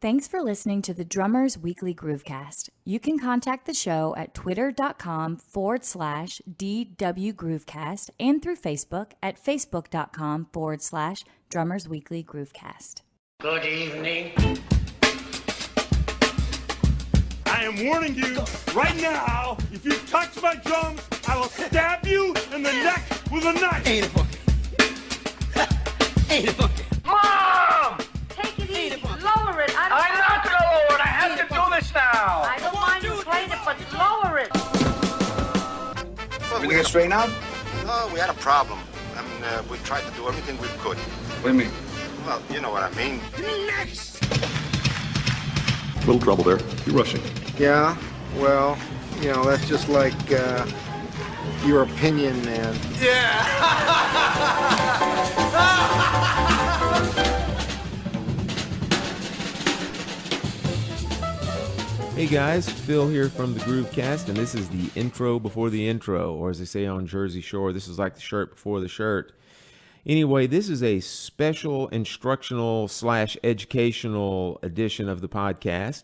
Thanks for listening to the Drummers Weekly Groovecast. You can contact the show at twitter.com/DW Groovecast and through Facebook at facebook.com/Drummers Weekly Groovecast. Good evening. I am warning you right now, if you touch my drums, I will stab you in the neck with a knife. Ain't a bucket. Ain't a bucket. Mom! Take it easy. Lower it. I'm not gonna lower it. I have to do this now. I don't mind you playing it, but lower it. Everything is straightened out? No, we had a problem. I mean, we tried to do everything we could. What do you mean? Well, you know what I mean. Next! Little trouble there. You're rushing. Yeah, well, you know, that's just like your opinion, man. Yeah! Hey guys, Phil here from the Groovecast, and this is the intro before the intro, or as they say on Jersey Shore, this is like the shirt before the shirt. Anyway, this is a special instructional / educational edition of the podcast,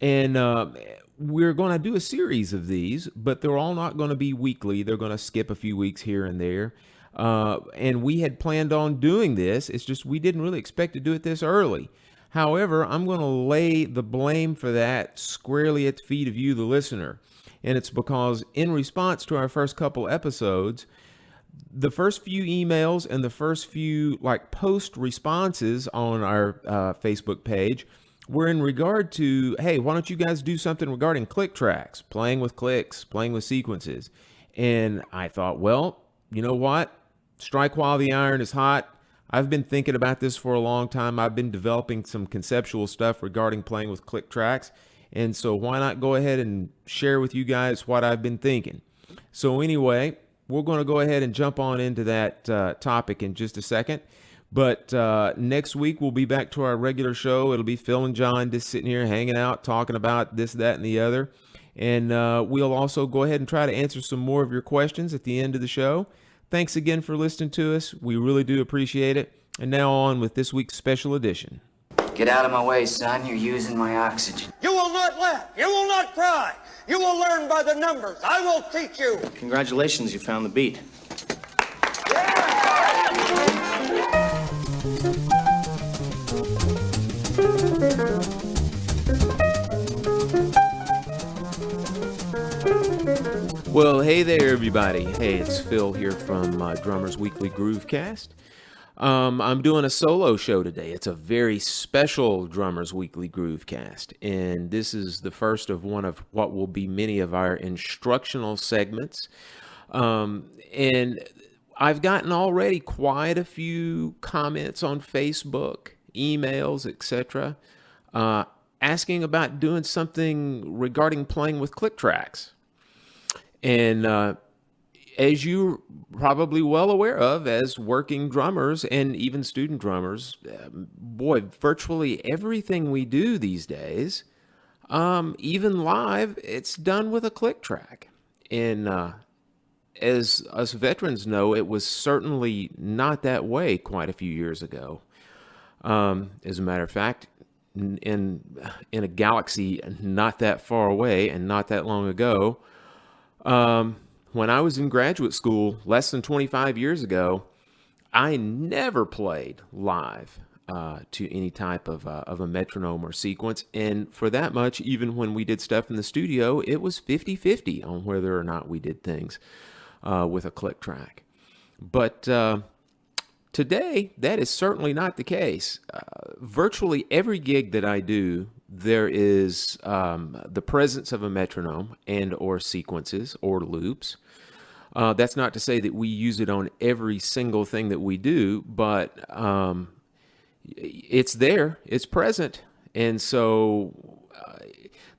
and we're going to do a series of these, but they're all not going to be weekly. They're going to skip a few weeks here and there, and we had planned on doing this. It's just we didn't really expect to do it this early. However, I'm going to lay the blame for that squarely at the feet of you, the listener. And it's because in response to our first couple episodes, the first few emails and the first few post responses on our Facebook page were in regard to, hey, why don't you guys do something regarding click tracks, playing with clicks, playing with sequences. And I thought, well, you know what? Strike while the iron is hot. I've been thinking about this for a long time. I've been developing some conceptual stuff regarding playing with click tracks. And so why not go ahead and share with you guys what I've been thinking? So anyway, we're going to go ahead and jump on into that topic in just a second. But next week, we'll be back to our regular show. It'll be Phil and John just sitting here hanging out, talking about this, that, and the other. And we'll also go ahead and try to answer some more of your questions at the end of the show. Thanks again for listening to us. We really do appreciate it. And now on with this week's special edition. Get out of my way, son. You're using my oxygen. You will not laugh. You will not cry. You will learn by the numbers. I will teach you. Congratulations, you found the beat. Well, hey there, everybody. Hey, it's Phil here from Drummers Weekly Groovecast. I'm doing a solo show today. It's a very special Drummers Weekly Groovecast, and this is the first of one of what will be many of our instructional segments. And I've gotten already quite a few comments on Facebook, emails, etc., asking about doing something regarding playing with click tracks. And as you're probably well aware of as working drummers and even student drummers, boy, virtually everything we do these days, even live, it's done with a click track. And as us veterans know, it was certainly not that way quite a few years ago. As a matter of fact, in a galaxy not that far away and not that long ago, when I was in graduate school less than 25 years ago, I never played live to any type of a metronome or sequence. And for that much, even when we did stuff in the studio, it was 50-50 on whether or not we did things with a click track. But today, that is certainly not the case. Virtually every gig that I do, there is the presence of a metronome and or sequences or loops. That's not to say that we use it on every single thing that we do, but it's there, it's present. And so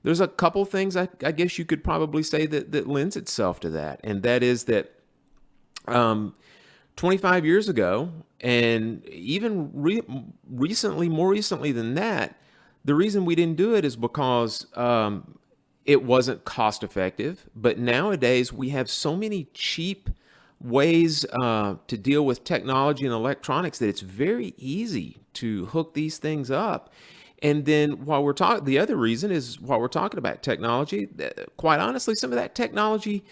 there's a couple things I guess you could probably say that lends itself to that. And that is that 25 years ago, and even more recently than that, the reason we didn't do it is because it wasn't cost effective. But nowadays we have so many cheap ways to deal with technology and electronics that it's very easy to hook these things up. And then the other reason is while we're talking about technology, quite honestly, some of that technology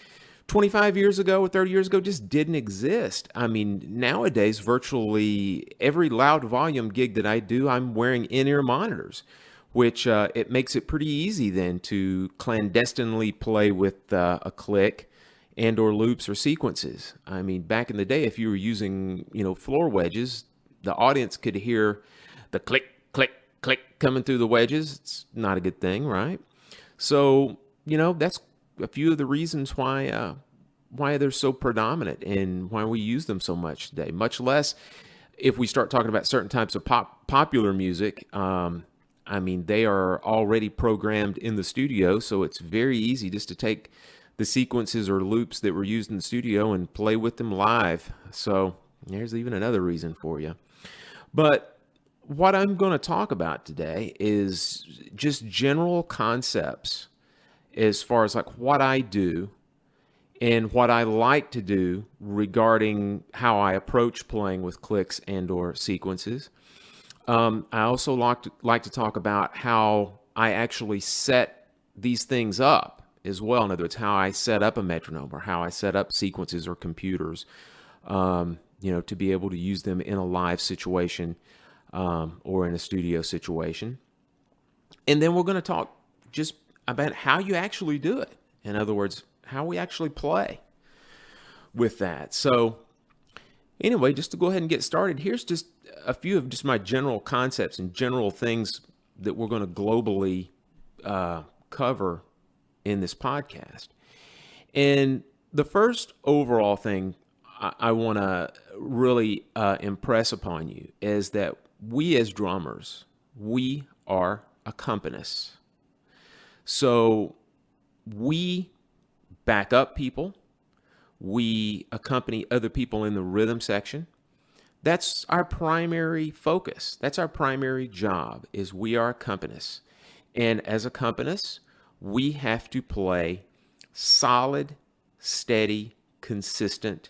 25 years ago or 30 years ago just didn't exist. I mean, nowadays, virtually every loud volume gig that I do, I'm wearing in-ear monitors, which it makes it pretty easy then to clandestinely play with a click and or loops or sequences. I mean, back in the day, if you were using, floor wedges, the audience could hear the click, click, click coming through the wedges. It's not a good thing, right? So, that's a few of the reasons why they're so predominant and why we use them so much today. Much less if we start talking about certain types of popular music. They are already programmed in the studio, so it's very easy just to take the sequences or loops that were used in the studio and play with them live. So there's even another reason for you. But what I'm going to talk about today is just general concepts as far as like what I do and what I like to do regarding how I approach playing with clicks and or sequences. I also like to talk about how I actually set these things up as well. In other words, how I set up a metronome or how I set up sequences or computers, to be able to use them in a live situation or in a studio situation. And then we're going to talk just about how you actually do it. In other words, how we actually play with that. So anyway, just to go ahead and get started, here's just a few of just my general concepts and general things that we're going to globally cover in this podcast. And the first overall thing I want to really impress upon you is that we as drummers, we are accompanists. So we back up people. We accompany other people in the rhythm section. That's our primary focus. That's our primary job, is we are accompanists. And as accompanists, we have to play solid, steady, consistent,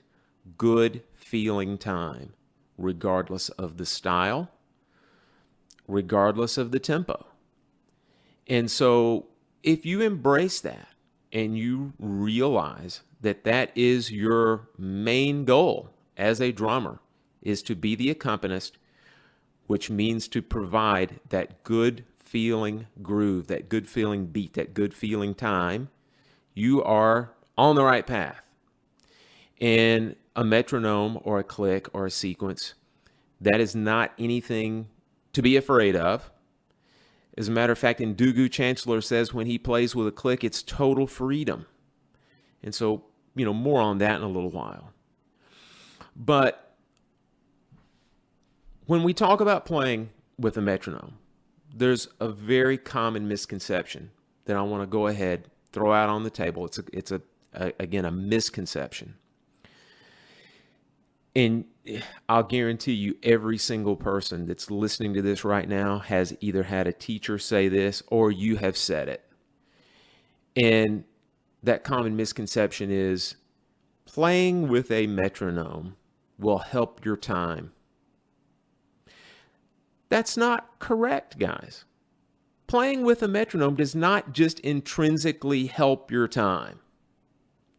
good feeling time, regardless of the style, regardless of the tempo. And so if you embrace that and you realize that that is your main goal as a drummer, is to be the accompanist, which means to provide that good feeling groove, that good feeling beat, that good feeling time, you are on the right path. And a metronome or a click or a sequence, that is not anything to be afraid of. As a matter of fact, Ndugu Chancellor says when he plays with a click, it's total freedom. And so, more on that in a little while. But when we talk about playing with a metronome, there's a very common misconception that I want to go ahead, throw out on the table. It's again, a misconception. And I'll guarantee you every single person that's listening to this right now has either had a teacher say this or you have said it. And that common misconception is playing with a metronome will help your time. That's not correct, guys. Playing with a metronome does not just intrinsically help your time.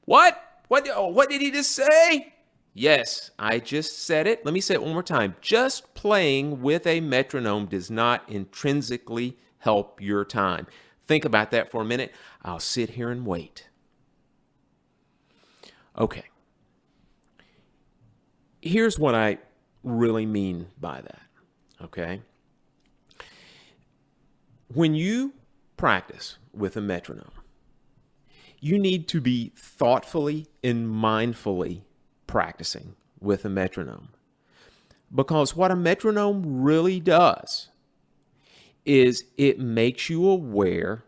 What? What did he just say? Yes, I just said it. Let me say it one more time. Just playing with a metronome does not intrinsically help your time. Think about that for a minute. I'll sit here and wait. Okay. Here's what I really mean by that. Okay. When you practice with a metronome, you need to be thoughtfully and mindfully practicing with a metronome. Because what a metronome really does is it makes you aware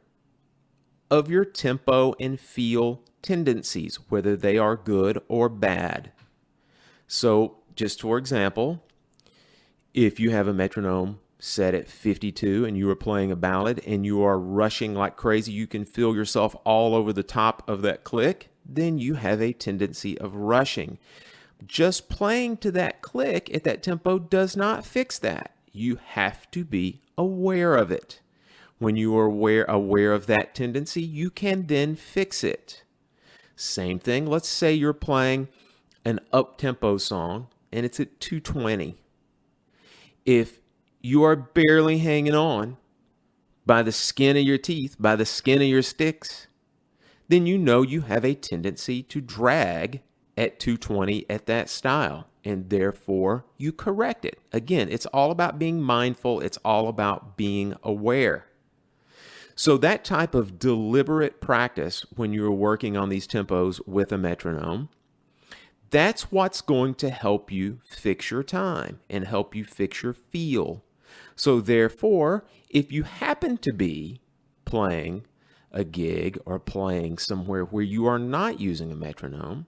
of your tempo and feel tendencies, whether they are good or bad. So, just for example, if you have a metronome set at 52 and you are playing a ballad and you are rushing like crazy, you can feel yourself all over the top of that click, then you have a tendency of rushing. Just playing to that click at that tempo does not fix that. You have to be aware of it. When you are aware of that tendency, you can then fix it. Same thing, let's say you're playing an up-tempo song and it's at 220. If you are barely hanging on by the skin of your teeth, by the skin of your sticks, then you know you have a tendency to drag at 220 at that style, and therefore you correct it. Again, it's all about being mindful. It's all about being aware. So that type of deliberate practice when you're working on these tempos with a metronome, that's what's going to help you fix your time and help you fix your feel. So therefore, if you happen to be playing a gig or playing somewhere where you are not using a metronome,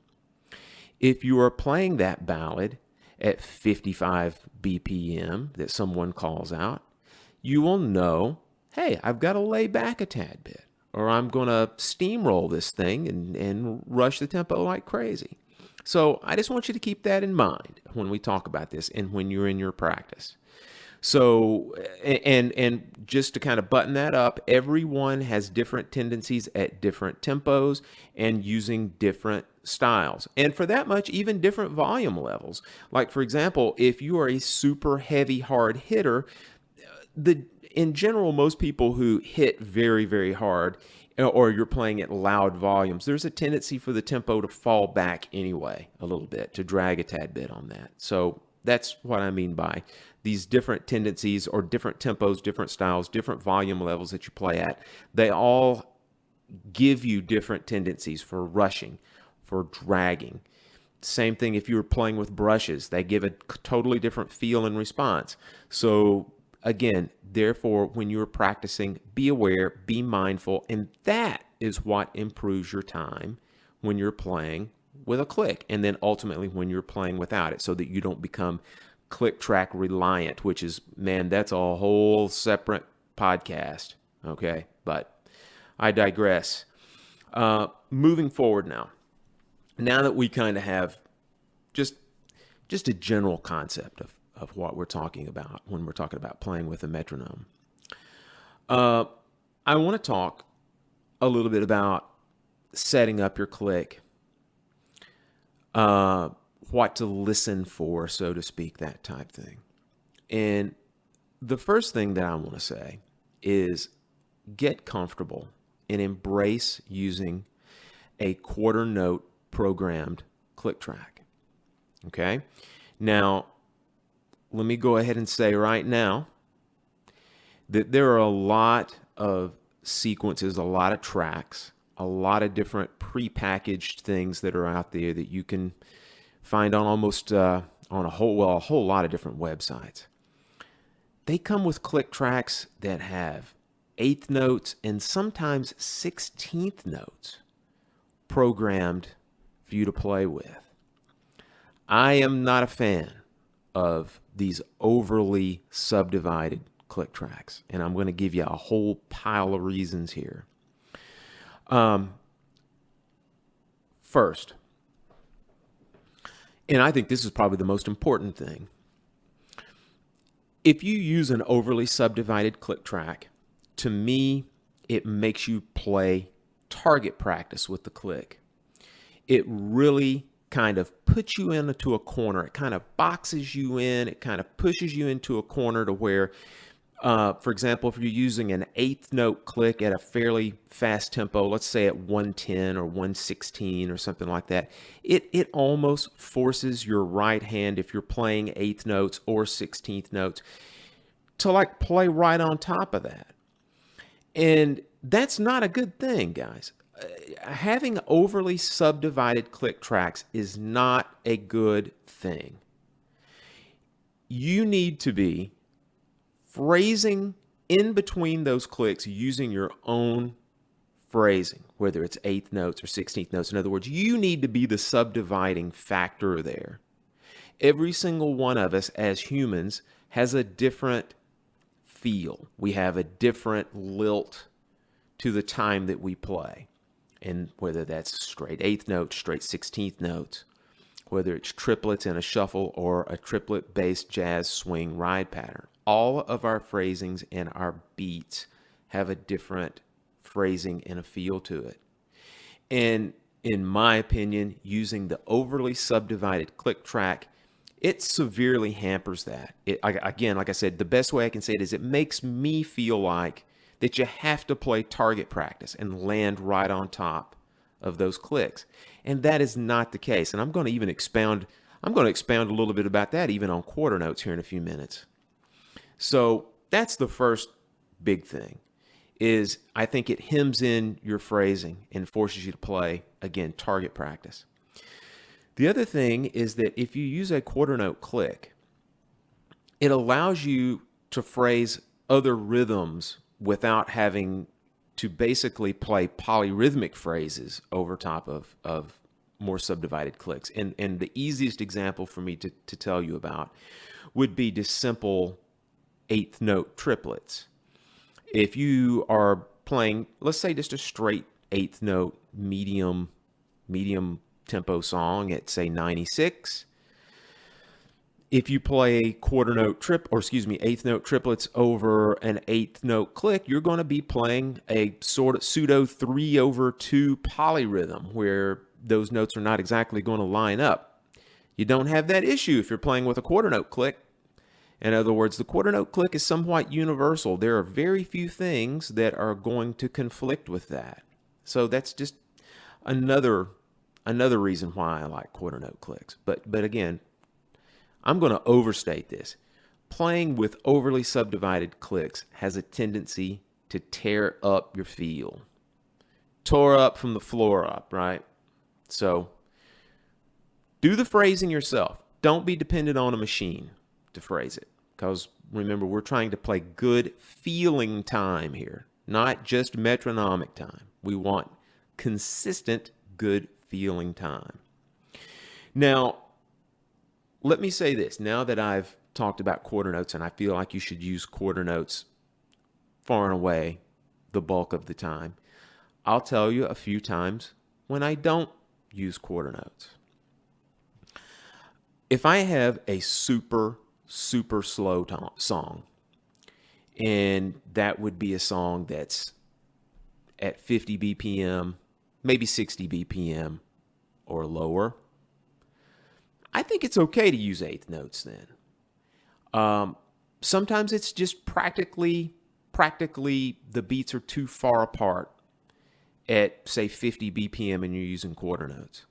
if you are playing that ballad at 55 BPM that someone calls out, you will know, hey, I've got to lay back a tad bit, or I'm going to steamroll this thing and rush the tempo like crazy. So I just want you to keep that in mind when we talk about this and when you're in your practice. So, and just to kind of button that up, everyone has different tendencies at different tempos and using different styles. And for that much, even different volume levels. Like, for example, if you are a super heavy, hard hitter, in general, most people who hit very, very hard, or you're playing at loud volumes, there's a tendency for the tempo to fall back anyway, a little bit, to drag a tad bit on that. So that's what I mean by these different tendencies or different tempos, different styles, different volume levels that you play at. They all give you different tendencies for rushing, for dragging. Same thing if you were playing with brushes. They give a totally different feel and response. So again, therefore, when you're practicing, be aware, be mindful, and that is what improves your time when you're playing with a click, and then ultimately when you're playing without it, so that you don't become click track reliant, which is, man, that's a whole separate podcast, okay? But I digress. Moving forward now that we kind of have just a general concept of what we're talking about when we're talking about playing with a metronome, I want to talk a little bit about setting up your click, what to listen for, so to speak, that type thing. And the first thing that I want to say is get comfortable and embrace using a quarter note programmed click track. Okay? Now, let me go ahead and say right now that there are a lot of sequences, a lot of tracks, a lot of different prepackaged things that are out there that you can find on almost on a whole lot of different websites. They come with click tracks that have eighth notes and sometimes 16th notes programmed for you to play with. I am not a fan of these overly subdivided click tracks, and I'm going to give you a whole pile of reasons here. First, and I think this is probably the most important thing, if you use an overly subdivided click track, to me, it makes you play target practice with the click. It really kind of puts you into a corner. It kind of boxes you in. It kind of pushes you into a corner to where, for example, if you're using an eighth note click at a fairly fast tempo, let's say at 110 or 116 or something like that, it almost forces your right hand, if you're playing eighth notes or 16th notes, to like play right on top of that. And that's not a good thing, guys. Having overly subdivided click tracks is not a good thing. You need to be phrasing in between those clicks using your own phrasing, whether it's eighth notes or 16th notes. In other words, you need to be the subdividing factor there. Every single one of us as humans has a different feel. We have a different lilt to the time that we play. And whether that's straight eighth notes, straight 16th notes, whether it's triplets in a shuffle or a triplet-based jazz swing ride pattern, all of our phrasings and our beats have a different phrasing and a feel to it. And in my opinion, using the overly subdivided click track, it severely hampers that. Again, like I said, the best way I can say it is it makes me feel like that you have to play target practice and land right on top of those clicks. And that is not the case. And I'm going to expound a little bit about that even on quarter notes here in a few minutes. So that's the first big thing, is I think it hems in your phrasing and forces you to play, again, target practice. The other thing is that if you use a quarter note click, it allows you to phrase other rhythms without having to basically play polyrhythmic phrases over top of more subdivided clicks. And the easiest example for me to tell you about would be just simple eighth note triplets. If you are playing, let's say, just a straight eighth note medium tempo song at, say, 96, if you play eighth note triplets over an eighth note click, you're going to be playing a sort of pseudo 3/2 polyrhythm where those notes are not exactly going to line up. You don't have that issue if you're playing with a quarter note click. In other words, the quarter note click is somewhat universal. There are very few things that are going to conflict with that. So that's just another reason why I like quarter note clicks. But again, I'm going to overstate this. Playing with overly subdivided clicks has a tendency to tear up your feel. Tore up from the floor up, right? So do the phrasing yourself. Don't be dependent on a machine to phrase it. Because remember, we're trying to play good feeling time here, not just metronomic time. We want consistent, good feeling time. Now, let me say this. Now that I've talked about quarter notes, and I feel like you should use quarter notes far and away the bulk of the time, I'll tell you a few times when I don't use quarter notes. If I have a super slow song, and that would be a song that's at 50 BPM, maybe 60 BPM or lower, I think it's okay to use eighth notes then. Sometimes it's just practically the beats are too far apart at, say, 50 BPM and you're using quarter notes.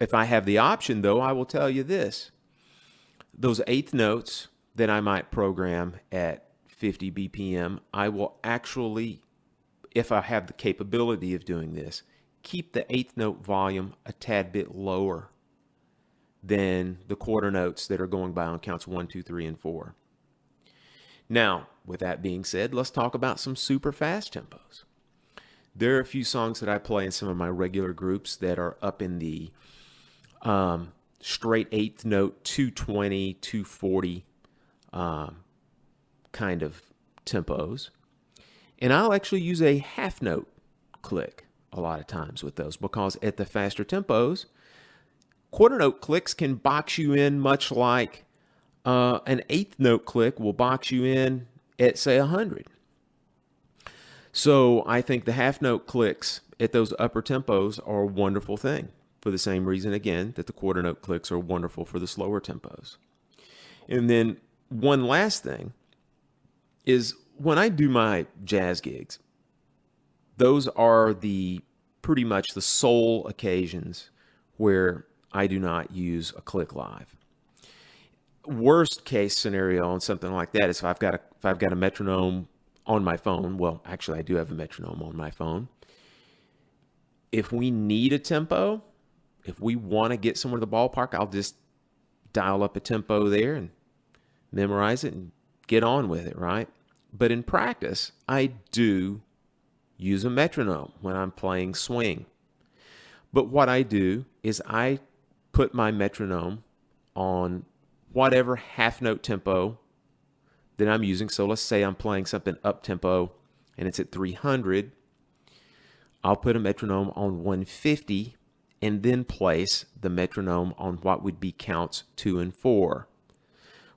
If I have the option, though, I will tell you this. Those eighth notes that I might program at 50 BPM, I will actually, if I have the capability of doing this, keep the eighth note volume a tad bit lower than the quarter notes that are going by on counts 1, 2, 3, and 4. Now, with that being said, let's talk about some super fast tempos. There are a few songs that I play in some of my regular groups that are up in the straight eighth note 220, 240 kind of tempos. And I'll actually use a half note click a lot of times with those, because at the faster tempos, quarter note clicks can box you in much like an eighth note click will box you in at, say, 100. So I think the half note clicks at those upper tempos are a wonderful thing, for the same reason, again, that the quarter note clicks are wonderful for the slower tempos. And then one last thing is, when I do my jazz gigs, those are pretty much the sole occasions where I do not use a click live. Worst case scenario on something like that is if I've got a metronome on my phone. Well, actually, I do have a metronome on my phone. If we need a tempo, if we want to get somewhere to the ballpark, I'll just dial up a tempo there and memorize it and get on with it, right? But in practice, I do use a metronome when I'm playing swing. But what I do is I put my metronome on whatever half note tempo that I'm using. So let's say I'm playing something up tempo and it's at 300. I'll put a metronome on 150 and then place the metronome on what would be counts 2 and 4.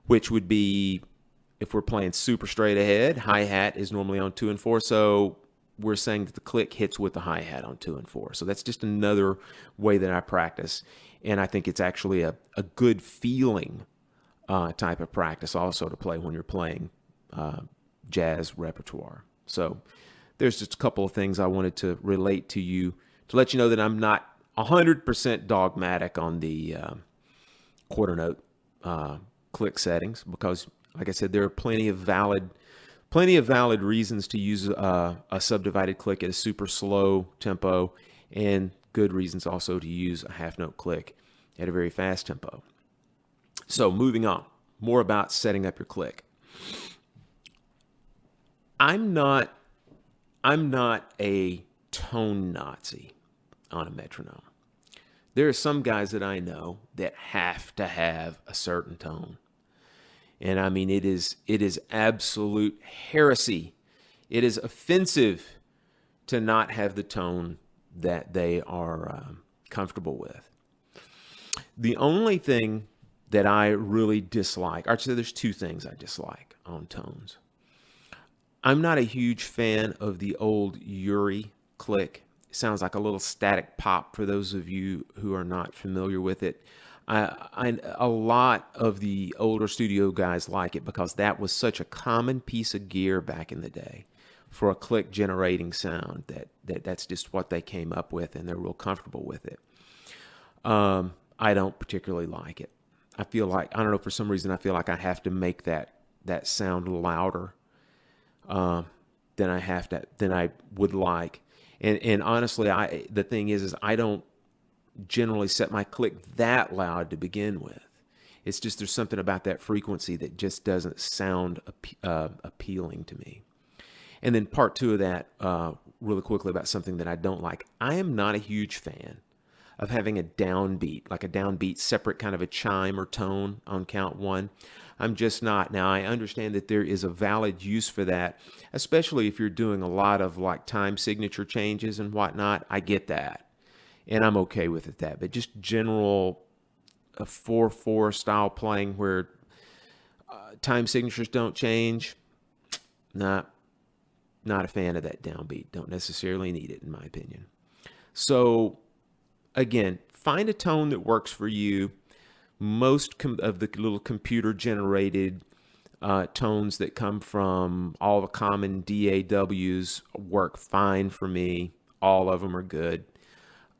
which would be, if we're playing super straight ahead, hi-hat is normally on 2 and 4. So we're saying that the click hits with the hi-hat on 2 and 4. So that's just another way that I practice. And I think it's actually a good feeling type of practice also to play when you're playing jazz repertoire. So there's just a couple of things I wanted to relate to you to let you know that I'm not 100% dogmatic on the quarter note click settings, because like I said, there are plenty of valid reasons to use a subdivided click at a super slow tempo, and good reasons also to use a half note click at a very fast tempo. So moving on, more about setting up your click. I'm not a tone Nazi on a metronome. There are some guys that I know that have to have a certain tone. And I mean, it is absolute heresy. It is offensive to not have the tone that they are comfortable with. The only thing that I really dislike, actually there's two things I dislike on tones. I'm not a huge fan of the old Uri click. It sounds like a little static pop for those of you who are not familiar with it. A lot of the older studio guys like it because that was such a common piece of gear back in the day for a click generating sound that's just what they came up with, and they're real comfortable with it. I don't particularly like it. I feel like, I don't know, for some reason I feel like I have to make that sound louder than I would like. And honestly, the thing is I don't generally set my click that loud to begin with. It's just there's something about that frequency that just doesn't sound appealing to me. And then part two of that, really quickly, about something that I don't like. I am not a huge fan of having a downbeat, like a downbeat separate kind of a chime or tone on count one. I'm just not. Now, I understand that there is a valid use for that, especially if you're doing a lot of like time signature changes and whatnot. I get that, and I'm okay with it that. But just general 4/4 style playing where time signatures don't change, not a fan of that downbeat. Don't necessarily need it, in my opinion. So again, find a tone that works for you. Most of the little computer-generated tones that come from all the common DAWs work fine for me. All of them are good.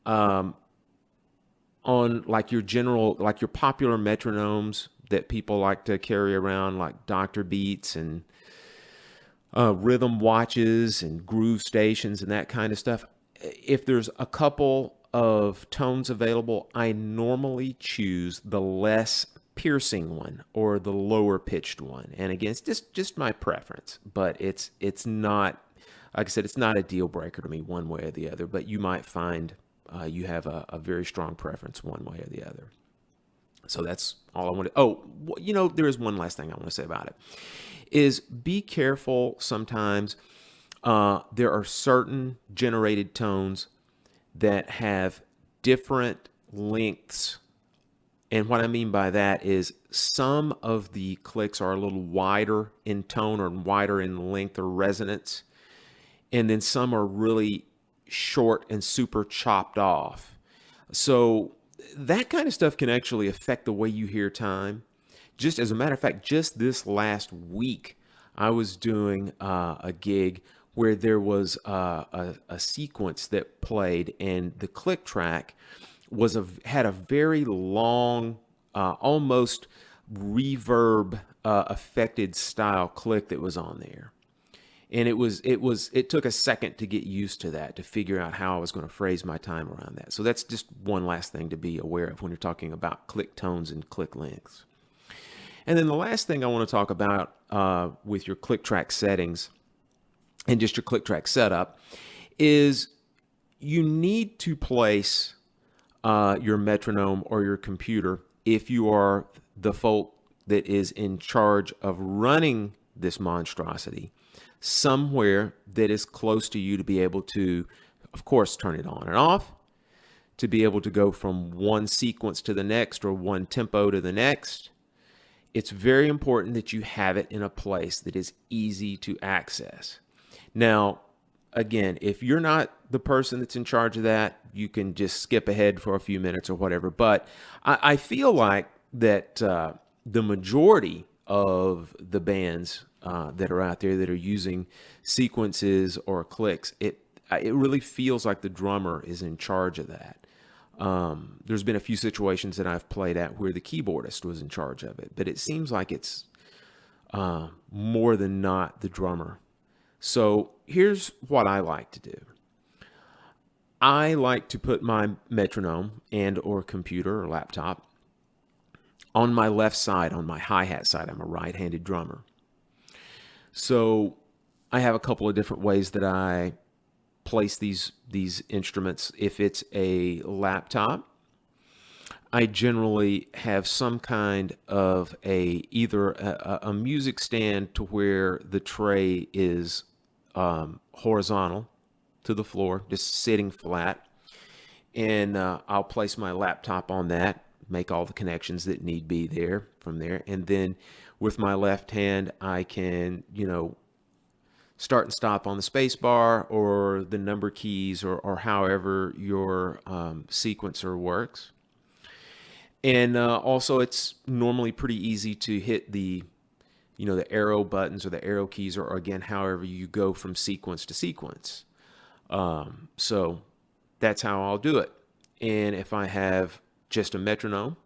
On like your popular metronomes that people like to carry around, like Dr. Beats and rhythm watches and groove stations and that kind of stuff, if there's a couple of tones available, I normally choose the less piercing one or the lower pitched one. And again, it's just my preference, but it's not, like I said, it's not a deal breaker to me one way or the other, but you might find you have a very strong preference one way or the other. So that's all I want to, there is one last thing I want to say about it, is be careful sometimes. There are certain generated tones that have different lengths. And what I mean by that is some of the clicks are a little wider in tone or wider in length or resonance. And then some are really short and super chopped off. So that kind of stuff can actually affect the way you hear time. Just as a matter of fact, just this last week, I was doing a gig where there was a sequence that played, and the click track had a very long, almost reverb affected style click that was on there. And it took a second to get used to that, to figure out how I was going to phrase my time around that. So that's just one last thing to be aware of when you're talking about click tones and click lengths. And then the last thing I want to talk about with your click track settings and just your click track setup is you need to place your metronome or your computer, if you are the folk that is in charge of running this monstrosity, somewhere that is close to you to be able to, of course, turn it on and off, to be able to go from one sequence to the next or one tempo to the next, it's very important that you have it in a place that is easy to access. Now, again, if you're not the person that's in charge of that, you can just skip ahead for a few minutes or whatever. But I feel like that the majority of the bands that are out there that are using sequences or clicks, it really feels like the drummer is in charge of that. There's been a few situations that I've played at where the keyboardist was in charge of it, but it seems like it's more than not the drummer. So here's what I like to do. I like to put my metronome and or computer or laptop on my left side, on my hi-hat side. I'm a right-handed drummer. So I have a couple of different ways that I place these instruments. If it's a laptop, I generally have some kind of either a music stand to where the tray is horizontal to the floor, just sitting flat. And I'll place my laptop on that, make all the connections that need be there from there. And then with my left hand, I can, start and stop on the space bar or the number keys or however your sequencer works. And also it's normally pretty easy to hit the arrow buttons or the arrow keys or again, however you go from sequence to sequence. So that's how I'll do it. And if I have just a metronome,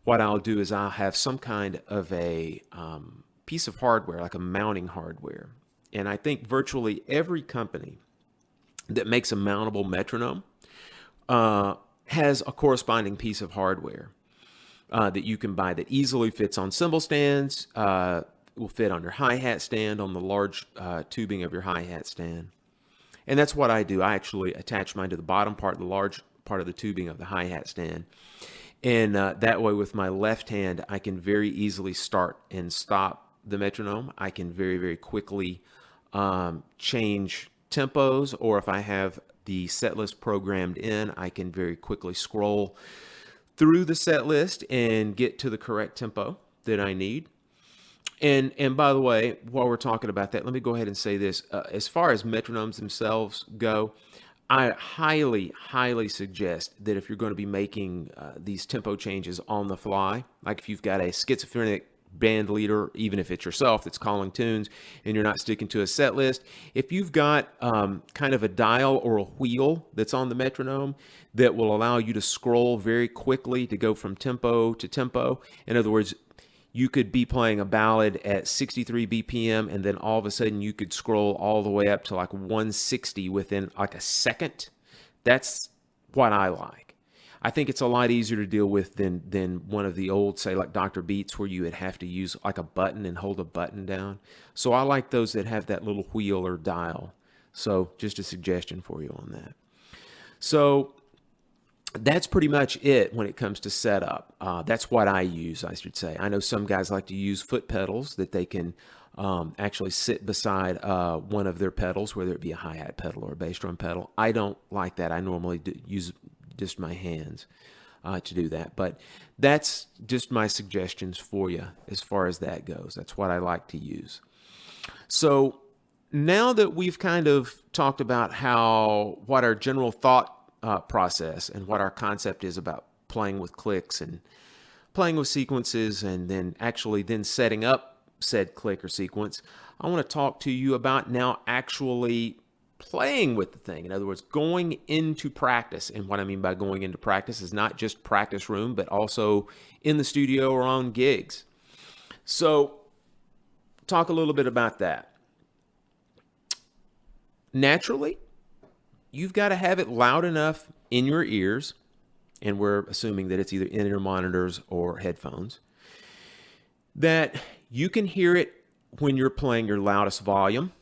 what I'll do is I'll have some kind of a piece of hardware, like a mounting hardware. And I think virtually every company that makes a mountable metronome has a corresponding piece of hardware that you can buy that easily fits on cymbal stands, will fit on your hi-hat stand, on the large tubing of your hi-hat stand. And that's what I do. I actually attach mine to the bottom part, the large part of the tubing of the hi-hat stand. And that way with my left hand, I can very easily start and stop the metronome. I can very, very quickly change tempos, or if I have the set list programmed in, I can very quickly scroll through the set list and get to the correct tempo that I need. And by the way, while we're talking about that, let me go ahead and say this. As far as metronomes themselves go, I highly, highly suggest that if you're going to be making these tempo changes on the fly, like if you've got a schizophrenic band leader, even if it's yourself that's calling tunes and you're not sticking to a set list, if you've got kind of a dial or a wheel that's on the metronome that will allow you to scroll very quickly to go from tempo to tempo. In other words, you could be playing a ballad at 63 BPM and then all of a sudden you could scroll all the way up to like 160 within like a second. That's what I like. I think it's a lot easier to deal with than one of the old, say like Dr. Beats, where you would have to use like a button and hold a button down. So I like those that have that little wheel or dial. So just a suggestion for you on that. So that's pretty much it when it comes to setup. That's what I use, I should say. I know some guys like to use foot pedals that they can actually sit beside one of their pedals, whether it be a hi-hat pedal or a bass drum pedal. I don't like that. I normally use just my hands to do that. But that's just my suggestions for you as far as that goes. That's what I like to use. So now that we've kind of talked about what our general thought process and what our concept is about playing with clicks and playing with sequences and then setting up said click or sequence, I want to talk to you about now actually playing with the thing. In other words, going into practice. And what I mean by going into practice is not just practice room, but also in the studio or on gigs. So talk a little bit about that. Naturally, you've got to have it loud enough in your ears, and we're assuming that it's either in your monitors or headphones, that you can hear it when you're playing your loudest volume,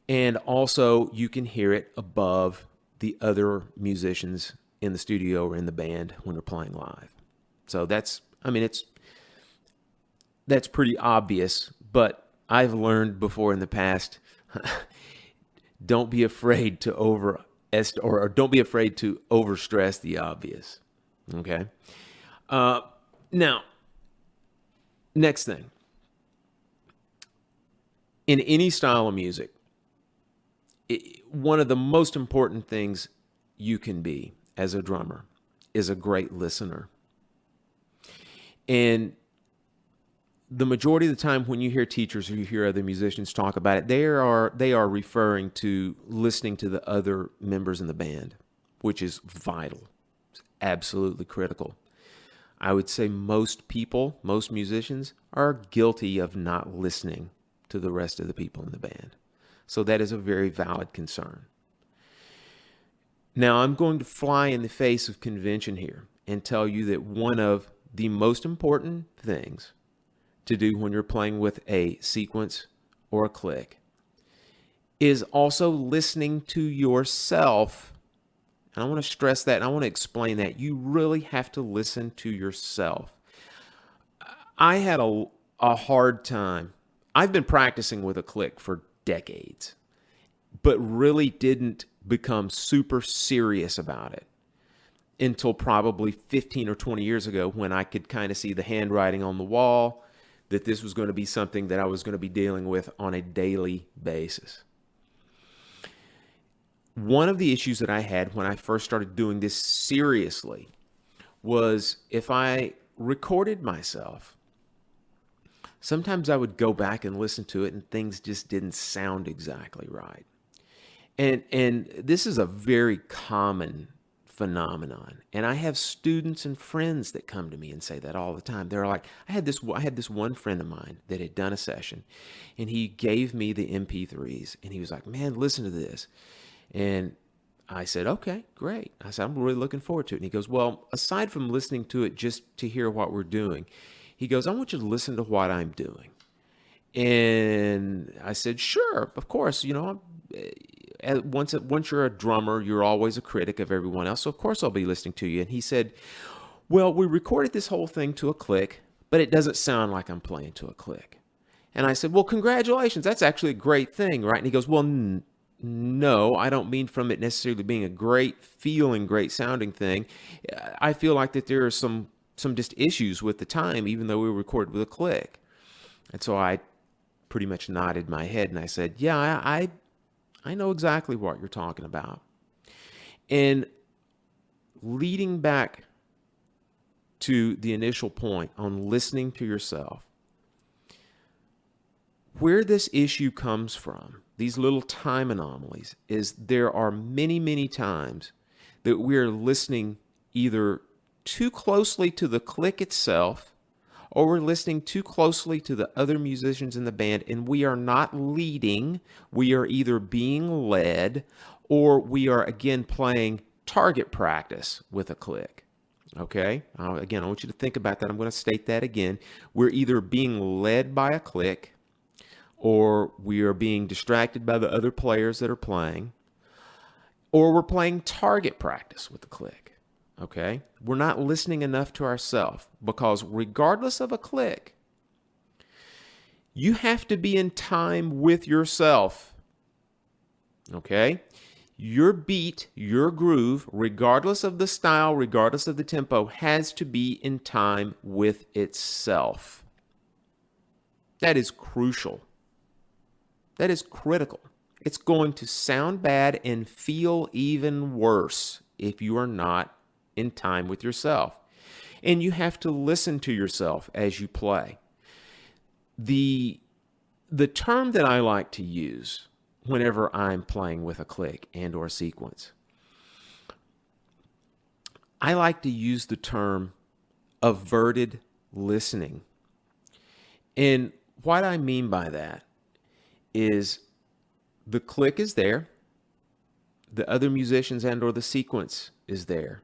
and also you can hear it above the other musicians in the studio or in the band when they're playing live. So that's pretty obvious, but I've learned before in the past, don't be afraid to don't be afraid to overstress the obvious. Okay. Now, Next thing. In any style of music, one of the most important things you can be as a drummer is a great listener. And the majority of the time when you hear teachers or you hear other musicians talk about it, they are referring to listening to the other members in the band, which is vital. It's absolutely critical. I would say most people, most musicians, are guilty of not listening to the rest of the people in the band. So that is a very valid concern. Now, I'm going to fly in the face of convention here and tell you that one of the most important things to do when you're playing with a sequence or a click is also listening to yourself. And I want to stress that, and I want to explain that. You really have to listen to yourself. I had a hard time. I've been practicing with a click for decades, but really didn't become super serious about it until probably 15 or 20 years ago, when I could kind of see the handwriting on the wall that this was going to be something that I was going to be dealing with on a daily basis. One of the issues that I had when I first started doing this seriously was if I recorded myself, sometimes I would go back and listen to it and things just didn't sound exactly right. And this is a very common phenomenon. And I have students and friends that come to me and say that all the time. They're like, I had this one friend of mine that had done a session, and he gave me the MP3s, and he was like, man, listen to this. And I said, okay, great. I said, I'm really looking forward to it. And he goes, well, aside from listening to it just to hear what we're doing, he goes, I want you to listen to what I'm doing. And I said, sure, of course, once you're a drummer, you're always a critic of everyone else. So of course I'll be listening to you. And he said, well, we recorded this whole thing to a click, but it doesn't sound like I'm playing to a click. And I said, well, congratulations. That's actually a great thing, right? And he goes, well, no, I don't mean from it necessarily being a great feeling, great sounding thing. I feel like that there are some just issues with the time, even though we recorded with a click. And so I pretty much nodded my head and I said, yeah, I know exactly what you're talking about. And leading back to the initial point on listening to yourself, where this issue comes from, these little time anomalies, is there are many, many times that we're listening either too closely to the click itself, or we're listening too closely to the other musicians in the band, and we are not leading. We are either being led, or we are, again, playing target practice with a click. Okay? Again, I want you to think about that. I'm going to state that again. We're either being led by a click, or we are being distracted by the other players that are playing, or we're playing target practice with the click. Okay? We're not listening enough to ourselves, because regardless of a click, you have to be in time with yourself. Okay? Your beat, your groove, regardless of the style, regardless of the tempo, has to be in time with itself. That is crucial. That is critical. It's going to sound bad and feel even worse if you are not in time with yourself. And you have to listen to yourself as you play. The term that I like to use whenever I'm playing with a click and or sequence, I like to use the term averted listening. And what I mean by that is the click is there, the other musicians and or the sequence is there.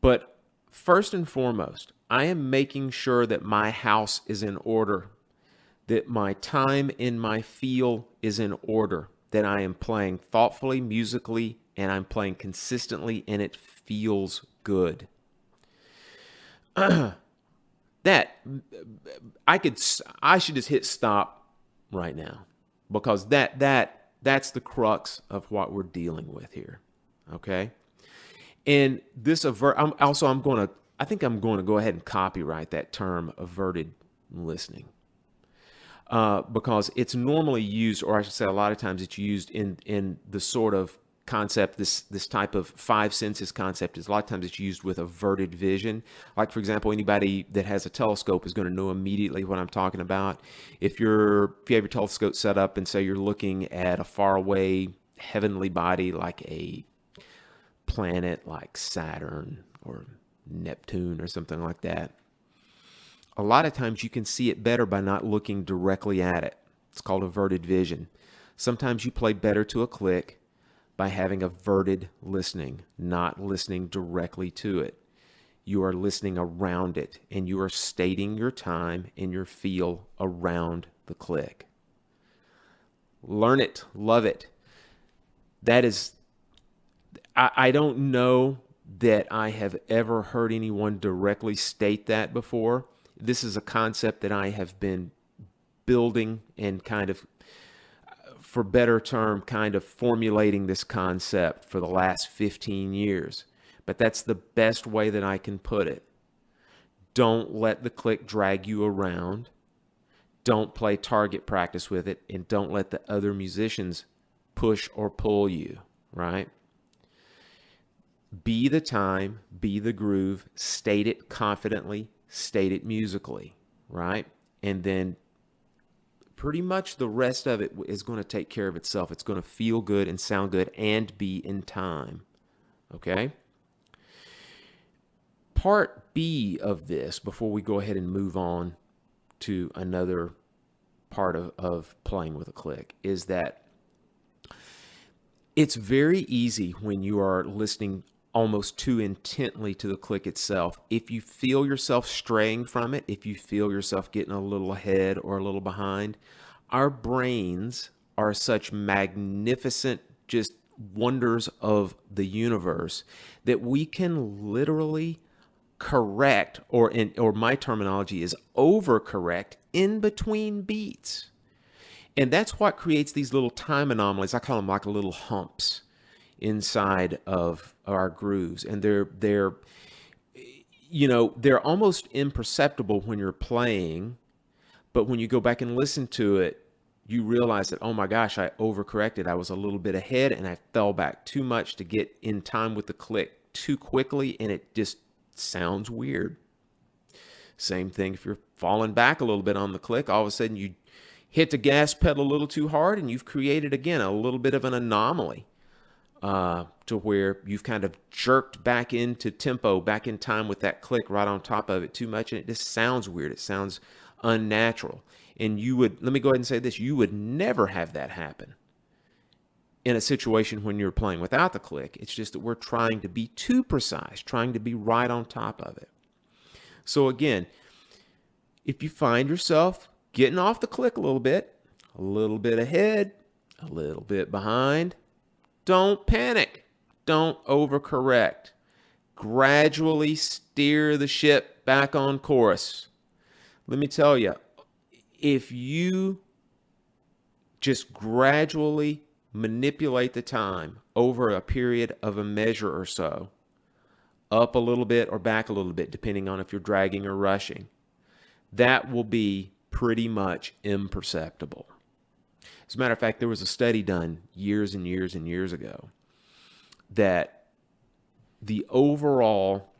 But first and foremost, I am making sure that my house is in order, that my time and my feel is in order, that I am playing thoughtfully, musically, and I'm playing consistently, and it feels good. I should just hit stop right now, because that's the crux of what we're dealing with here. Okay? And this I think I'm going to go ahead and copyright that term, averted listening. Because it's normally used, or I should say a lot of times it's used in the sort of concept, this type of five senses concept is a lot of times it's used with averted vision. Like, for example, anybody that has a telescope is going to know immediately what I'm talking about. If you have your telescope set up and say you're looking at a faraway heavenly body like a planet like Saturn or Neptune or something like that, a lot of times you can see it better by not looking directly at it. It's called averted vision. Sometimes you play better to a click by having averted listening, not listening directly to it. You are listening around it, and you are stating your time and your feel around the click. Learn it, love it. That is, I don't know that I have ever heard anyone directly state that before. This is a concept that I have been building and kind of, for better term, kind of formulating this concept for the last 15 years. But that's the best way that I can put it. Don't let the click drag you around. Don't play target practice with it, and don't let the other musicians push or pull you, right? Be the time, be the groove, state it confidently, state it musically, right? And then pretty much the rest of it is going to take care of itself. It's going to feel good and sound good and be in time, okay? Part B of this, before we go ahead and move on to another part of playing with a click, is that it's very easy when you are listening almost too intently to the click itself. If you feel yourself straying from it, if you feel yourself getting a little ahead or a little behind, our brains are such magnificent, just wonders of the universe that we can literally correct, or my terminology is overcorrect, in between beats. And that's what creates these little time anomalies. I call them like little humps inside of our grooves, and they're almost imperceptible when you're playing, but when you go back and listen to it, you realize that, oh my gosh, I overcorrected. I was a little bit ahead and I fell back too much to get in time with the click too quickly, and it just sounds weird. Same thing if you're falling back a little bit on the click, all of a sudden you hit the gas pedal a little too hard and you've created, again, a little bit of an anomaly. To where you've kind of jerked back into tempo, back in time with that click right on top of it too much, and it just sounds weird. It sounds unnatural. And let me go ahead and say this, you would never have that happen in a situation when you're playing without the click. It's just that we're trying to be too precise, trying to be right on top of it. So again, if you find yourself getting off the click a little bit ahead, a little bit behind, don't panic. Don't overcorrect. Gradually steer the ship back on course. Let me tell you, if you just gradually manipulate the time over a period of a measure or so, up a little bit or back a little bit, depending on if you're dragging or rushing, that will be pretty much imperceptible. As a matter of fact, there was a study done years and years and years ago that the overall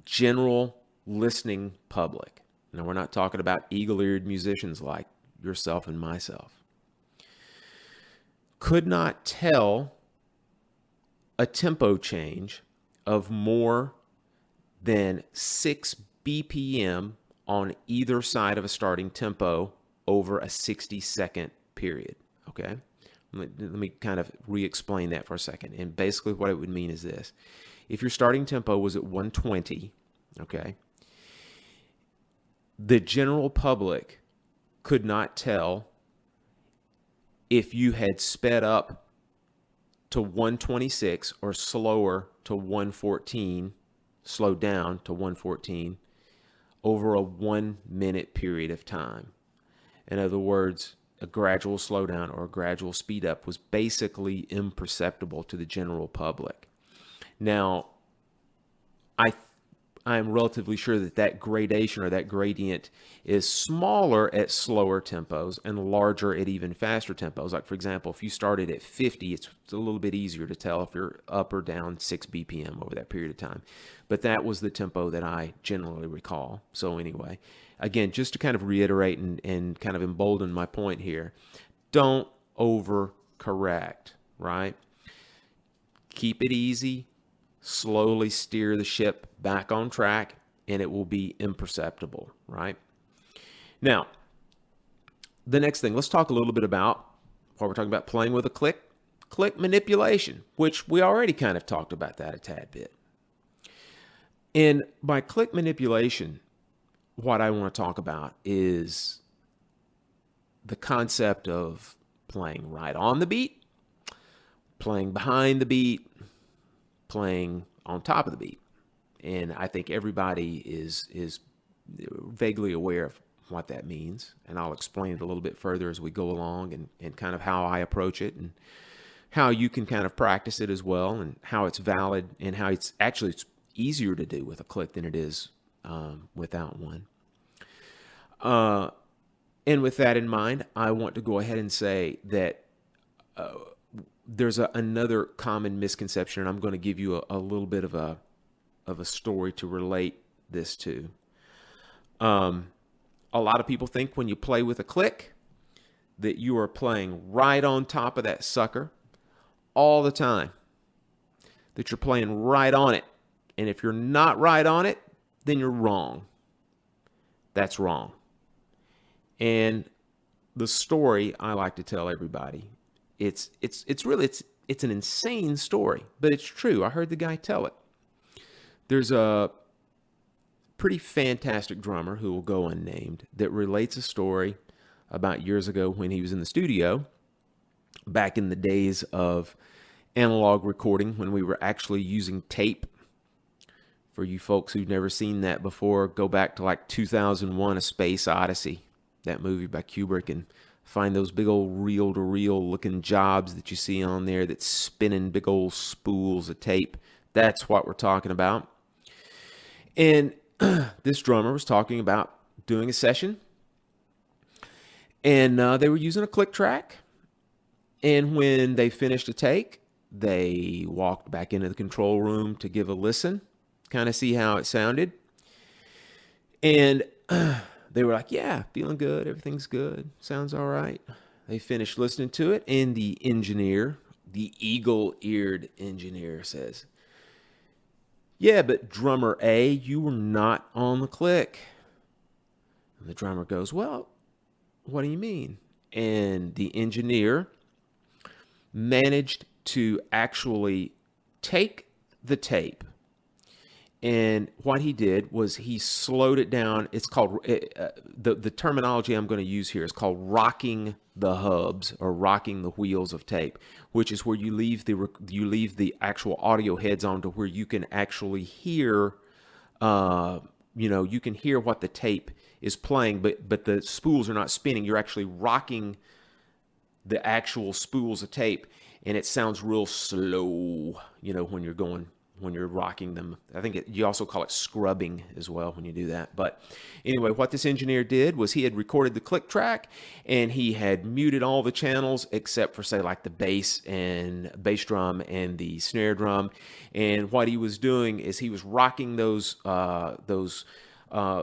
general listening public, now we're not talking about eagle-eared musicians like yourself and myself, could not tell a tempo change of more than 6 BPM on either side of a starting tempo over a 60-second period, okay? Let me kind of re-explain that for a second. And basically what it would mean is this. If your starting tempo was at 120, okay, the general public could not tell if you had sped up to 126 or slower to 114, slowed down to 114 over a 1 minute period of time. In other words, a gradual slowdown or a gradual speed up was basically imperceptible to the general public. Now, I'm relatively sure that gradation or that gradient is smaller at slower tempos and larger at even faster tempos. Like, for example, if you started at 50, it's a little bit easier to tell if you're up or down 6 BPM over that period of time. But that was the tempo that I generally recall. So anyway, again, just to kind of reiterate and kind of embolden my point here, don't overcorrect, right? Keep it easy. Slowly steer the ship back on track, and it will be imperceptible, right? Now, the next thing, let's talk a little bit about what we're talking about, playing with a click manipulation, which we already kind of talked about that a tad bit. And by click manipulation, what I want to talk about is the concept of playing right on the beat, playing behind the beat, playing on top of the beat. And I think everybody is vaguely aware of what that means. And I'll explain it a little bit further as we go along and kind of how I approach it and how you can kind of practice it as well and how it's valid and how it's easier to do with a click than it is without one. And with that in mind, I want to go ahead and say that there's another common misconception, and I'm going to give you a little bit of a story to relate this to. A lot of people think when you play with a click that you are playing right on top of that sucker all the time, that you're playing right on it. And if you're not right on it, then you're wrong. That's wrong. And the story I like to tell everybody, it's an insane story, but it's true. I heard the guy tell it. There's a pretty fantastic drummer who will go unnamed that relates a story about years ago when he was in the studio, back in the days of analog recording, when we were actually using tape. For you folks who've never seen that before, go back to like 2001: A Space Odyssey, that movie by Kubrick, and find those big old reel-to-reel looking jobs that you see on there that's spinning big old spools of tape. That's what we're talking about. And this drummer was talking about doing a session, and they were using a click track. And when they finished a take, they walked back into the control room to give a listen, kind of see how it sounded. And they were like, yeah, feeling good. Everything's good. Sounds all right. They finished listening to it. And the engineer, the eagle-eared engineer, says, yeah, but drummer A, you were not on the click. And the drummer goes, well, what do you mean? And the engineer managed to actually take the tape. And what he did was he slowed it down. It's called, the terminology I'm going to use here is called rocking the hubs or rocking the wheels of tape, which is where you leave the actual audio heads on to where you can actually hear, you can hear what the tape is playing, but the spools are not spinning. You're actually rocking the actual spools of tape, and it sounds real slow, when you're rocking them. I think you also call it scrubbing as well when you do that. But anyway, what this engineer did was he had recorded the click track, and he had muted all the channels except for, say, like the bass drum and the snare drum. And what he was doing is he was rocking those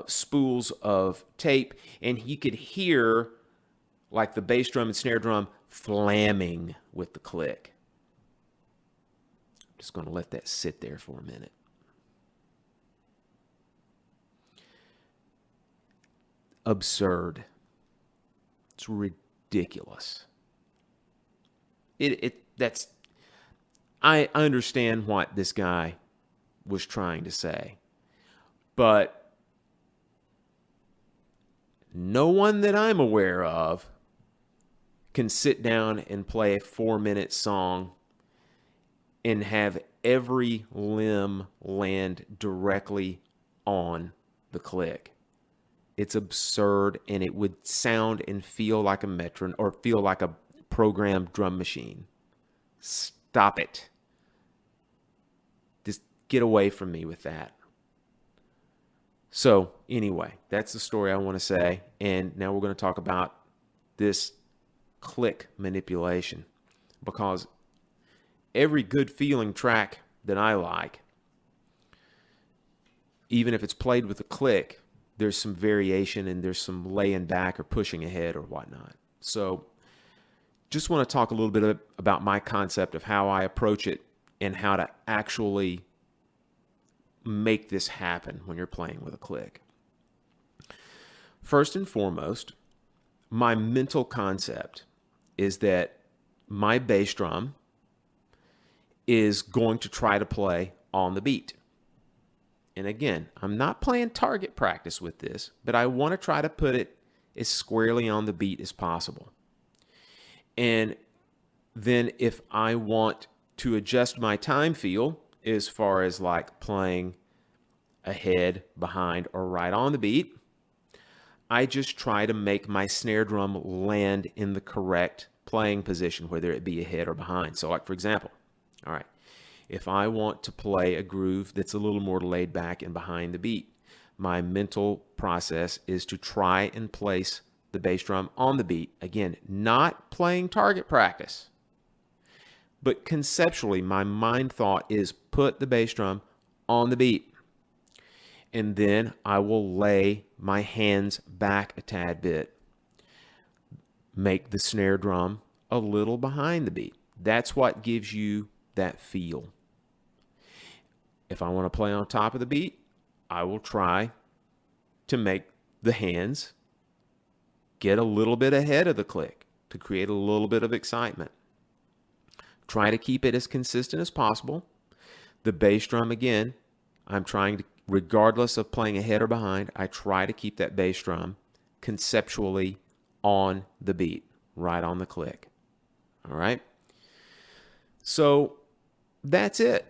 spools of tape, and he could hear like the bass drum and snare drum flamming with the click. Just going to let that sit there for a minute. Absurd. It's ridiculous. I understand what this guy was trying to say, but no one that I'm aware of can sit down and play a 4-minute song and have every limb land directly on the click. It's absurd, and it would sound and feel like a metronome or feel like a programmed drum machine. Stop it. Just get away from me with that. So anyway, that's the story I want to say. And now we're going to talk about this click manipulation, because every good feeling track that I like, even if it's played with a click, there's some variation and there's some laying back or pushing ahead or whatnot. So just want to talk a little bit about my concept of how I approach it and how to actually make this happen when you're playing with a click. First and foremost, my mental concept is that my bass drum is going to try to play on the beat. And again, I'm not playing target practice with this, but I want to try to put it as squarely on the beat as possible. And then if I want to adjust my time feel as far as like playing ahead, behind, or right on the beat, I just try to make my snare drum land in the correct playing position, whether it be ahead or behind. So like, for example, all right, if I want to play a groove that's a little more laid back and behind the beat, my mental process is to try and place the bass drum on the beat. Again, not playing target practice, but conceptually, my mind thought is put the bass drum on the beat. And then I will lay my hands back a tad bit, make the snare drum a little behind the beat. That's what gives you that feel. If I want to play on top of the beat, I will try to make the hands get a little bit ahead of the click to create a little bit of excitement. Try to keep it as consistent as possible. The bass drum, again, I'm trying to, regardless of playing ahead or behind, I try to keep that bass drum conceptually on the beat, right on the click. All right? So that's it.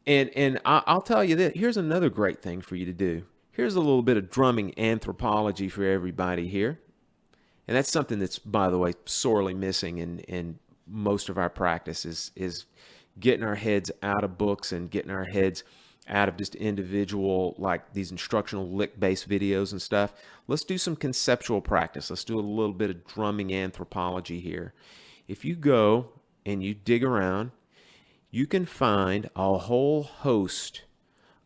And I'll tell you this. Here's another great thing for you to do. Here's a little bit of drumming anthropology for everybody here. And that's something that's, by the way, sorely missing in most of our practice is getting our heads out of books and getting our heads out of just individual, like these instructional lick-based videos and stuff. Let's do some conceptual practice. Let's do a little bit of drumming anthropology here. If you go and you dig around, you can find a whole host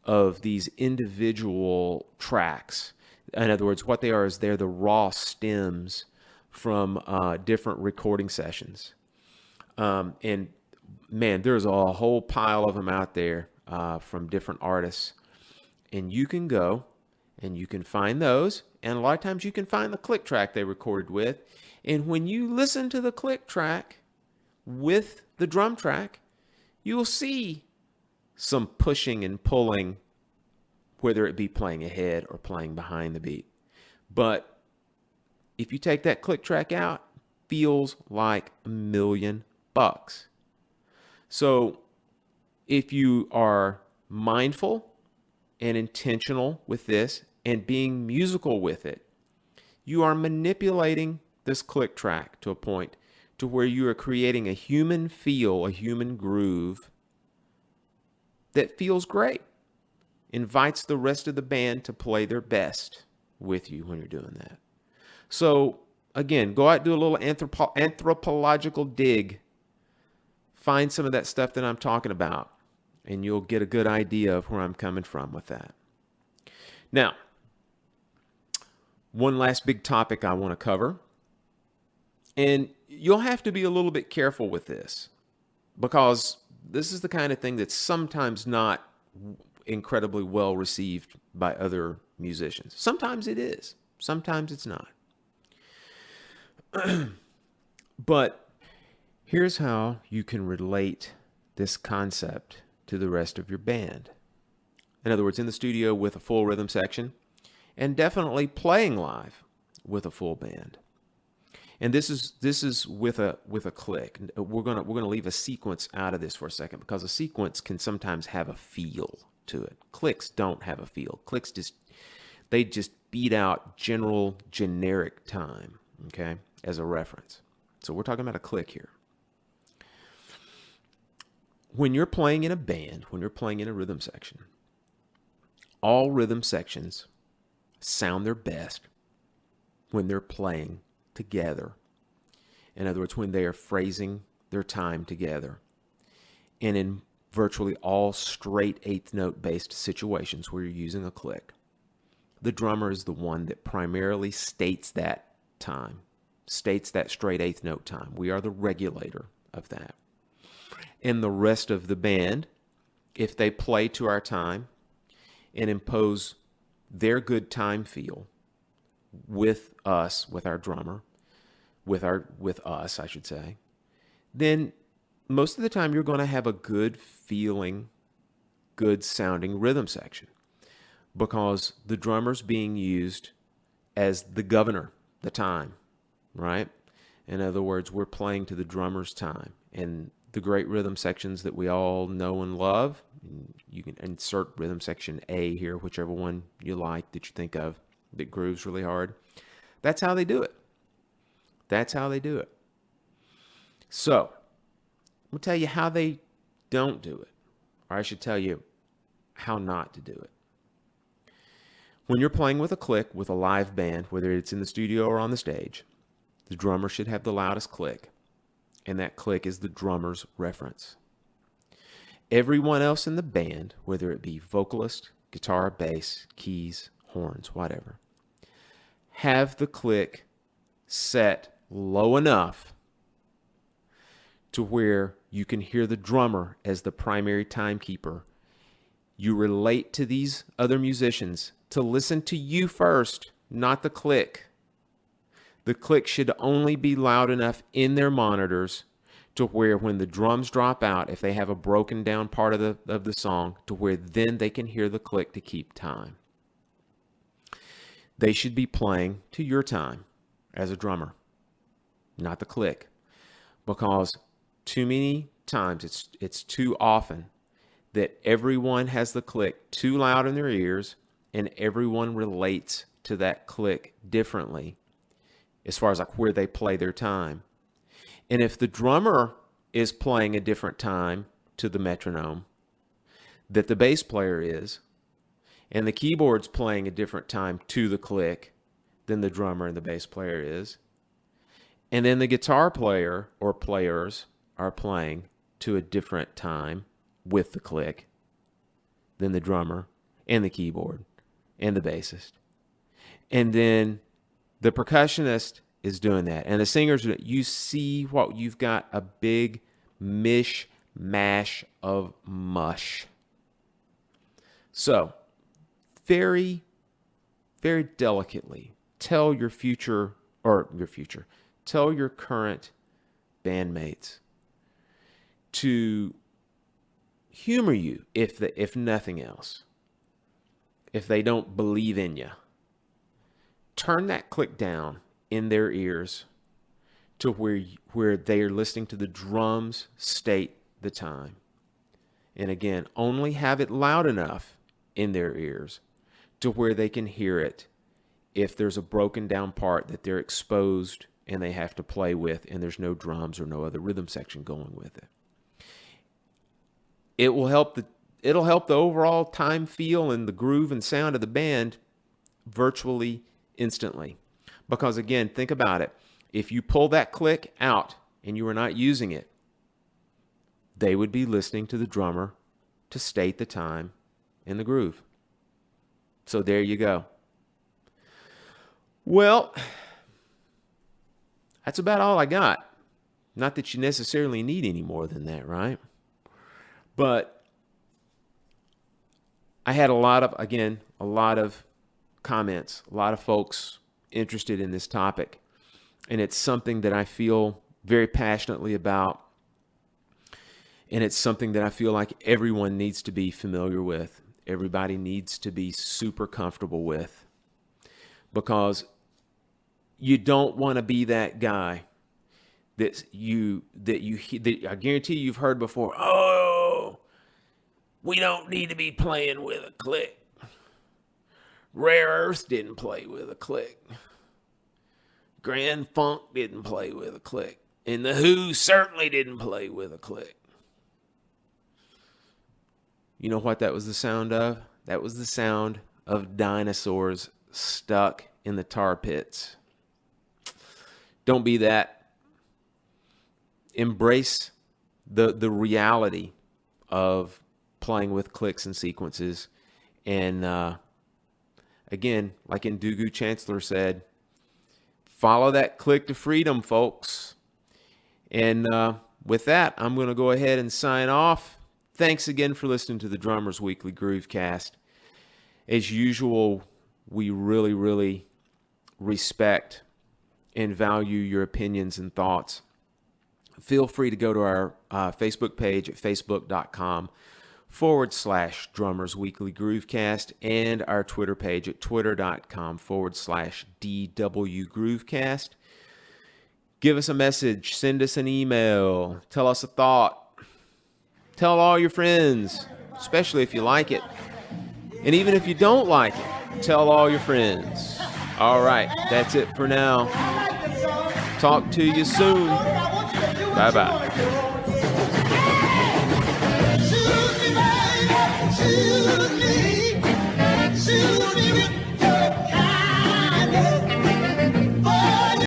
of these individual tracks. In other words, what they are is they're the raw stems from different recording sessions. And man, there's a whole pile of them out there from different artists. And you can go and you can find those. And a lot of times you can find the click track they recorded with. And when you listen to the click track with the drum track, you will see some pushing and pulling, whether it be playing ahead or playing behind the beat. But if you take that click track out, feels like $1,000,000. So if you are mindful and intentional with this and being musical with it, you are manipulating this click track to a point to where you are creating a human feel, a human groove that feels great, invites the rest of the band to play their best with you when you're doing that. So again, go out and do a little anthropological dig. Find some of that stuff that I'm talking about, and you'll get a good idea of where I'm coming from with that. Now, one last big topic I want to cover, and you'll have to be a little bit careful with this, because this is the kind of thing that's sometimes not incredibly well received by other musicians. Sometimes it is. Sometimes it's not. But here's how you can relate this concept to the rest of your band. In other words, in the studio with a full rhythm section, and definitely playing live with a full band. And this is with a click. We're gonna leave a sequence out of this for a second, because a sequence can sometimes have a feel to it. Clicks don't have a feel. Clicks just beat out generic time, okay, as a reference. So we're talking about a click here. When you're playing in a band, when you're playing in a rhythm section, all rhythm sections sound their best when they're playing together. In other words, when they are phrasing their time together. And in virtually all straight eighth note based situations where you're using a click, the drummer is the one that primarily states that time, states that straight eighth note time. We are the regulator of that. And the rest of the band, if they play to our time and impose their good time feel with us, with our drummer, with us, I should say, then most of the time you're going to have a good feeling, good sounding rhythm section, because the drummer's being used as the governor, the time, right? In other words, we're playing to the drummer's time. And the great rhythm sections that we all know and love, you can insert rhythm section A here, whichever one you like that you think of that grooves really hard. That's how they do it. That's how they do it. So, I'm going to tell you how they don't do it. Or I should tell you how not to do it. When you're playing with a click with a live band, whether it's in the studio or on the stage, the drummer should have the loudest click. And that click is the drummer's reference. Everyone else in the band, whether it be vocalist, guitar, bass, keys, horns, whatever, have the click set low enough to where you can hear the drummer as the primary timekeeper. You relate to these other musicians to listen to you first, not the click. The click should only be loud enough in their monitors to where when the drums drop out, if they have a broken down part of the song, to where then they can hear the click to keep time. They should be playing to your time as a drummer, not the click. Because too many times, it's too often that everyone has the click too loud in their ears and everyone relates to that click differently as far as like where they play their time. And if the drummer is playing a different time to the metronome that the bass player is, and the keyboard's playing a different time to the click than the drummer and the bass player is, and then the guitar player or players are playing to a different time with the click than the drummer and the keyboard and the bassist. And then the percussionist is doing that. And the singers, you see what you've got, a big mish-mash of mush. So, very, very delicately, tell your current bandmates to humor you, if nothing else. If they don't believe in you, turn that click down in their ears to where they are listening to the drums state the time. And again, only have it loud enough in their ears to where they can hear it if there's a broken down part that they're exposed and they have to play with and there's no drums or no other rhythm section going with it. It'll help the overall time feel and the groove and sound of the band virtually instantly. Because again, think about it. If you pull that click out and you are not using it, they would be listening to the drummer to state the time and the groove. So there you go. Well, that's about all I got. Not that you necessarily need any more than that, right? But I had a lot of comments, a lot of folks interested in this topic. And it's something that I feel very passionately about. And it's something that I feel like everyone needs to be familiar with. Everybody needs to be super comfortable with. Because you don't want to be that guy that I guarantee you've heard before. Oh, we don't need to be playing with a click. Rare Earth didn't play with a click. Grand Funk didn't play with a click. And The Who certainly didn't play with a click. You know what that was the sound of? That was the sound of dinosaurs stuck in the tar pits. Don't be that. Embrace the reality of playing with clicks and sequences. And again, like Ndugu Chancellor said, follow that click to freedom, folks. And with that, I'm going to go ahead and sign off. Thanks again for listening to the Drummers Weekly Groovecast. As usual, we really, really respect and value your opinions and thoughts. Feel free to go to our Facebook page at facebook.com/Drummers Weekly Groovecast and our Twitter page at twitter.com/DW Groovecast. Give us a message, send us an email, tell us a thought. Tell all your friends, especially if you like it. And even if you don't like it, tell all your friends. All right, that's it for now. Talk to you soon. Bye-bye. Shoot me, baby. Shoot me.